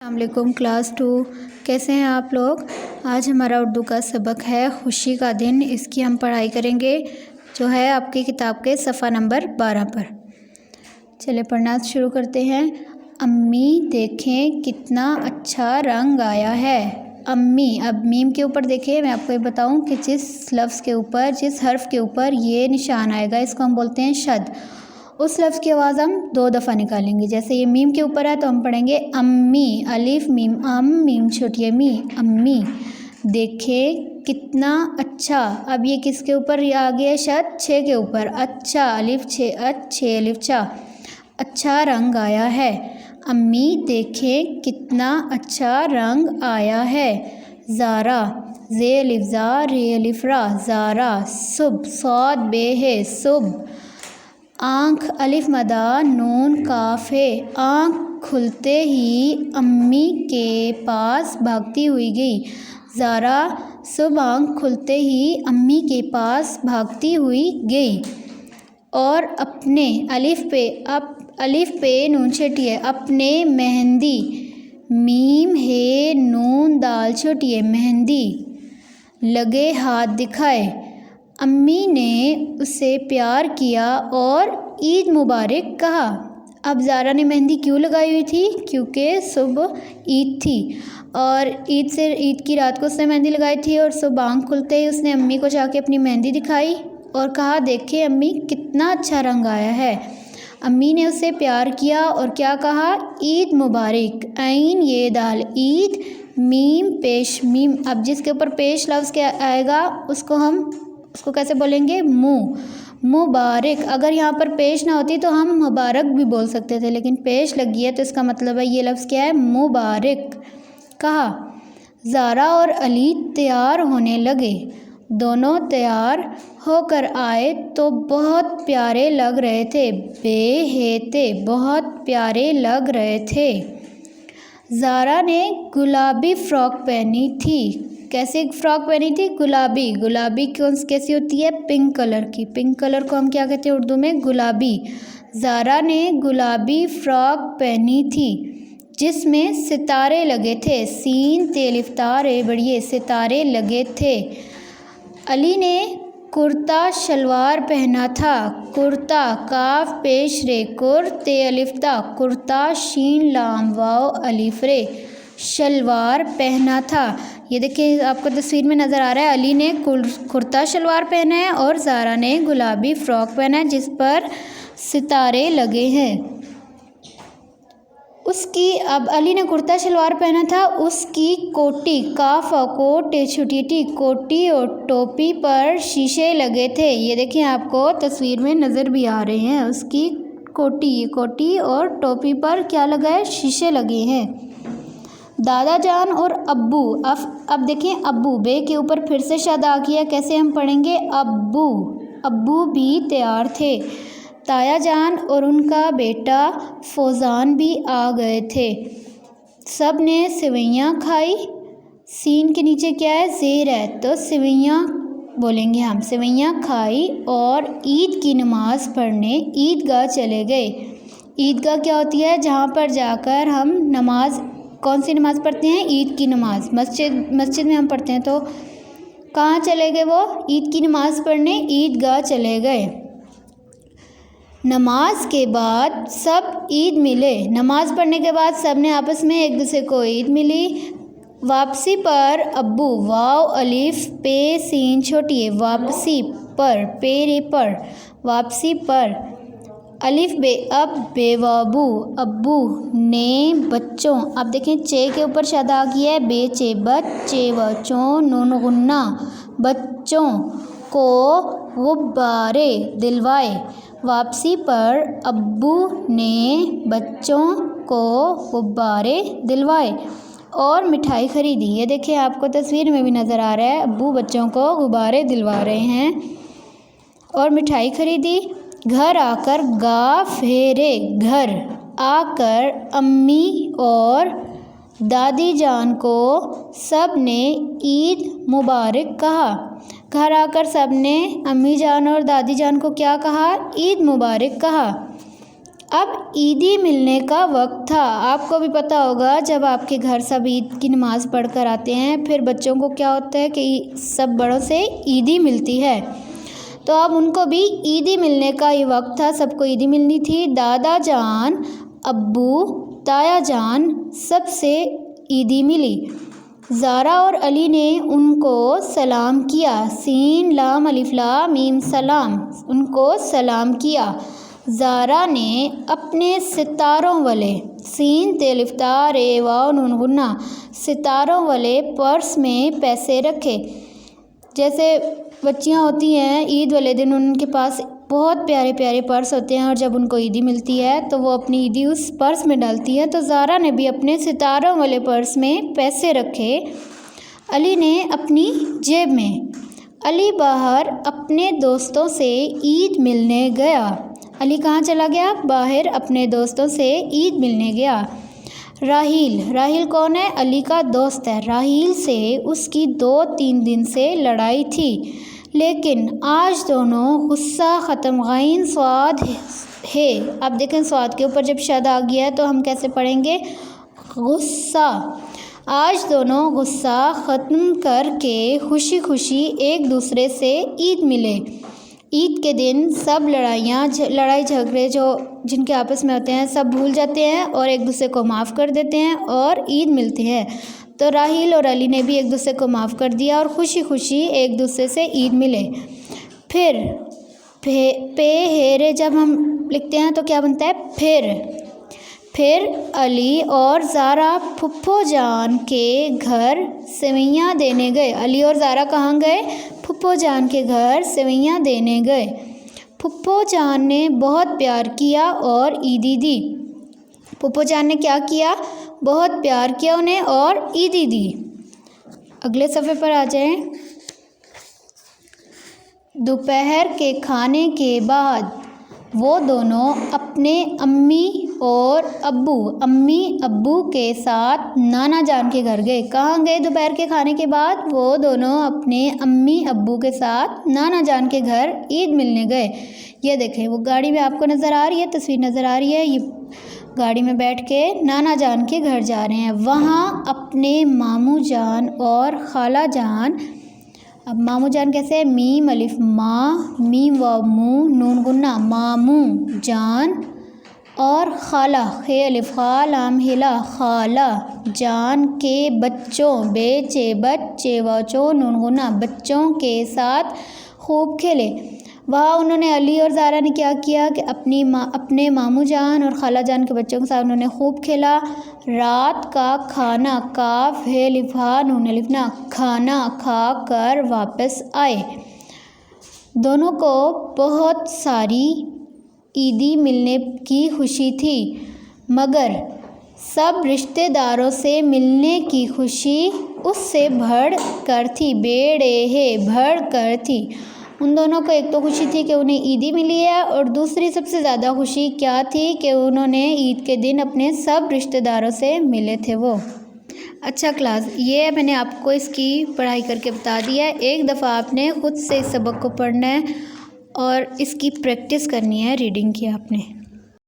السلام علیکم کلاس 2، کیسے ہیں آپ لوگ؟ آج ہمارا اردو کا سبق ہے خوشی کا دن۔ اس کی ہم پڑھائی کریں گے جو ہے آپ کی کتاب کے صفحہ نمبر 12 پر۔ چلے پڑھنا شروع کرتے ہیں۔ امی دیکھیں کتنا اچھا رنگ آیا ہے۔ امی، اب میم کے اوپر دیکھیں، میں آپ کو یہ بتاؤں کہ جس لفظ کے اوپر، جس حرف کے اوپر یہ نشان آئے گا اس کو ہم بولتے ہیں شد۔ اس لفظ کی آواز ہم 2 دفعہ نکالیں گے۔ جیسے یہ میم کے اوپر ہے تو ہم پڑھیں گے امی، الف میم ام، میم چھوٹی می، امی دیکھیں کتنا اچھا۔ اب یہ کس کے اوپر آ گیا؟ شد، چھ کے اوپر، اچھا، الف چھ، اچھے الف چا، اچھا رنگ آیا ہے۔ امی دیکھیں کتنا اچھا رنگ آیا ہے۔ زارا، زے الف زا، رے الف را، زارا۔ صبح، صاد بے ہے، صبح۔ آنکھ، الف مدہ نون کاف ہے، آنکھ کھلتے ہی امی کے پاس بھاگتی ہوئی گئی۔ زارا صبح آنکھ کھلتے ہی امی کے پاس بھاگتی ہوئی گئی۔ اور اپنے، الف پہ نون چھوٹی ہے، اپنے مہندی، میم ہے نون دال چھوٹی ہے، مہندی لگے ہاتھ دکھائے۔ امی نے اسے پیار کیا اور عید مبارک کہا۔ اب زارا نے مہندی کیوں لگائی ہوئی تھی؟ کیونکہ صبح عید تھی اور عید کی رات کو اس نے مہندی لگائی تھی، اور صبح آنکھ کھلتے ہی اس نے امی کو جا کے اپنی مہندی دکھائی اور کہا دیکھیں امی کتنا اچھا رنگ آیا ہے۔ امی نے اسے پیار کیا اور کیا کہا؟ عید مبارک۔ عین یہ دال، عید میم پیش میم۔ اب جس کے اوپر پیش لفظ کیا آئے گا اس کو کیسے بولیں گے؟ مبارک۔ اگر یہاں پر پیش نہ ہوتی تو ہم مبارک بھی بول سکتے تھے، لیکن پیش لگی ہے تو اس کا مطلب ہے یہ لفظ کیا ہے؟ مبارک کہا۔ زارا اور علی تیار ہونے لگے۔ دونوں تیار ہو کر آئے تو بہت پیارے لگ رہے تھے، بہت پیارے لگ رہے تھے۔ زارا نے گلابی فراک پہنی تھی۔ کیسی فراک پہنی تھی؟ گلابی کیسی ہوتی ہے؟ پنک کلر کی۔ پنک کلر کو ہم کیا کہتے ہیں اردو میں؟ گلابی۔ زارا نے گلابی فراک پہنی تھی جس میں ستارے لگے تھے، سین تے الف تا رے بڑھئے، ستارے لگے تھے۔ علی نے کرتا شلوار پہنا تھا۔ کرتا، کاف پیش رے، کر تے الف تا، کرتا شین لام واو الف رے، شلوار پہنا تھا۔ یہ دیکھیں آپ کو تصویر میں نظر آ رہا ہے، علی نے کرتا شلوار پہنا ہے اور زارا نے گلابی فراک پہنا ہے جس پر ستارے لگے ہیں۔ اب علی نے کرتا شلوار پہنا تھا، اس کی کوٹی، کاف کوٹ چھوٹی ٹی، کوٹی اور ٹوپی پر شیشے لگے تھے۔ یہ دیکھیں آپ کو تصویر میں نظر بھی آ رہے ہیں، اس کی کوٹی اور ٹوپی پر کیا لگا ہے؟ شیشے لگے ہیں۔ دادا جان اور ابو، اب دیکھیں ابو، بے کے اوپر پھر سے شد آ گیا، کیسے ہم پڑھیں گے؟ ابو بھی تیار تھے۔ تایا جان اور ان کا بیٹا فوزان بھی آ گئے تھے۔ سب نے سوئیاں کھائی۔ سین کے نیچے کیا ہے؟ زیر ہے، تو سوئیاں بولیں گے ہم، سوئیاں کھائی اور عید کی نماز پڑھنے عیدگاہ چلے گئے۔ عیدگاہ کیا ہوتی ہے؟ جہاں پر جا کر ہم نماز، کون سی نماز پڑھتے ہیں؟ عید کی نماز۔ مسجد میں ہم پڑھتے ہیں، تو کہاں چلے گئے وہ؟ عید کی نماز پڑھنے عیدگاہ چلے گئے۔ نماز کے بعد سب عید ملے۔ نماز پڑھنے کے بعد سب نے آپس میں ایک دوسرے کو عید ملی۔ واپسی پر ابو، واو الف پہ سین چھوٹی ہے، واپسی پر، پے رے پر، واپسی پر، الف بے اب، بے وابو، ابو نے بچوں، اب دیکھیں چے کے اوپر شد آ گیا ہے، بے چے، بچے بچوں، نون غنہ، بچوں کو غبارے دلوائے۔ واپسی پر ابو نے بچوں کو غبارے دلوائے اور مٹھائی خریدی۔ یہ دیکھیں آپ کو تصویر میں بھی نظر آ رہا ہے، ابو بچوں کو غبارے دلوا رہے ہیں اور مٹھائی خریدی۔ گھر آ کر، گا پھیرے، گھر آ کر امی اور دادی جان کو سب نے عید مبارک کہا۔ گھر آ کر سب نے امی جان اور دادی جان کو کیا کہا؟ عید مبارک کہا۔ اب عیدی ملنے کا وقت تھا۔ آپ کو بھی پتہ ہوگا جب آپ کے گھر سب عید کی نماز پڑھ کر آتے ہیں، پھر بچوں کو کیا ہوتا ہے کہ سب بڑوں سے عیدی ملتی ہے، تو اب ان کو بھی عیدی ملنے کا ہی وقت تھا، سب کو عیدی ملنی تھی۔ دادا جان، ابو، تایا جان سب سے عیدی ملی۔ زارا اور علی نے ان کو سلام کیا، سین لام الف لام میم سلام، ان کو سلام کیا۔ زارا نے اپنے ستاروں والے، سین تے الف تا رے واو نون غنہ، ستاروں والے پرس میں پیسے رکھے۔ جیسے بچیاں ہوتی ہیں عید والے دن ان کے پاس بہت پیارے پیارے پرس ہوتے ہیں، اور جب ان کو عیدی ملتی ہے تو وہ اپنی عیدی اس پرس میں ڈالتی ہے، تو زارا نے بھی اپنے ستاروں والے پرس میں پیسے رکھے۔ علی نے اپنی جیب میں۔ علی باہر اپنے دوستوں سے عید ملنے گیا۔ علی کہاں چلا گیا؟ باہر اپنے دوستوں سے عید ملنے گیا۔ راحیل، راحیل کون ہے؟ علی کا دوست ہے۔ راحیل سے اس کی 2-3 دن سے لڑائی تھی، لیکن آج دونوں غصہ ختم، غین سواد ہے۔ اب دیکھیں سواد کے اوپر جب شد آ گیا ہے تو ہم کیسے پڑھیں گے؟ غصہ۔ آج دونوں غصہ ختم کر کے خوشی خوشی ایک دوسرے سے عید ملے۔ عید کے دن سب لڑائی جھگڑے جن کے آپس میں ہوتے ہیں سب بھول جاتے ہیں اور ایک دوسرے کو معاف کر دیتے ہیں اور عید ملتی ہے۔ تو راحیل اور علی نے بھی ایک دوسرے کو معاف کر دیا اور خوشی خوشی ایک دوسرے سے عید ملے۔ پھر پے ہیرے جب ہم لکھتے ہیں تو کیا بنتا ہے؟ پھر علی اور زارا پھپھو جان کے گھر سوئیاں دینے گئے۔ علی اور زارا کہاں گئے؟ پھپھو جان کے گھر سوئیاں دینے گئے۔ پھپھو جان نے بہت پیار کیا اور عیدی دی۔ پھپھو جان نے کیا کیا؟ بہت پیار کیا انہیں اور عیدی دی۔ اگلے صفحے پر آ جائیں۔ دوپہر کے کھانے کے بعد وہ دونوں اپنے امی ابو کے ساتھ نانا جان کے گھر گئے۔ کہاں گئے دوپہر کے کھانے کے بعد؟ وہ دونوں اپنے امی ابو کے ساتھ نانا جان کے گھر عید ملنے گئے۔ یہ دیکھیں وہ گاڑی میں آپ کو نظر آ رہی ہے، تصویر نظر آ رہی ہے، یہ گاڑی میں بیٹھ کے نانا جان کے گھر جا رہے ہیں۔ وہاں اپنے ماموں جان اور خالہ جان، اب ماموں جان کیسے؟ میم الف ماں میم واو مو نون غنہ، ماموں جان، اور خالہ خے الف خا لام ہلا، خالہ جان کے بچوں، بے چے بچ چے واو چو نون غنہ، بچوں کے ساتھ خوب کھیلے۔ وہاں انہوں نے علی اور زارا نے کیا کیا کہ اپنے ماموں جان اور خالہ جان کے بچوں کے ساتھ انہوں نے خوب کھیلا۔ رات کا کھانا، کاف ہے الف ہا نون الف نا، کھانا کھا کر واپس آئے۔ دونوں کو بہت ساری عیدی ملنے کی خوشی تھی، مگر سب رشتہ داروں سے ملنے کی خوشی اس سے بڑھ کر تھی، بڑھ کر تھی۔ ان دونوں کو ایک تو خوشی تھی کہ انہیں عیدی ملی ہے، اور دوسری سب سے زیادہ خوشی کیا تھی کہ انہوں نے عید کے دن اپنے سب رشتہ داروں سے ملے تھے وہ۔ اچھا کلاس، یہ میں نے آپ کو اس کی پڑھائی کر کے بتا دیا ہے۔ ایک دفعہ آپ نے خود سے اس سبق کو پڑھنا ہے اور اس کی پریکٹس کرنی ہے، ریڈنگ کی آپ نے۔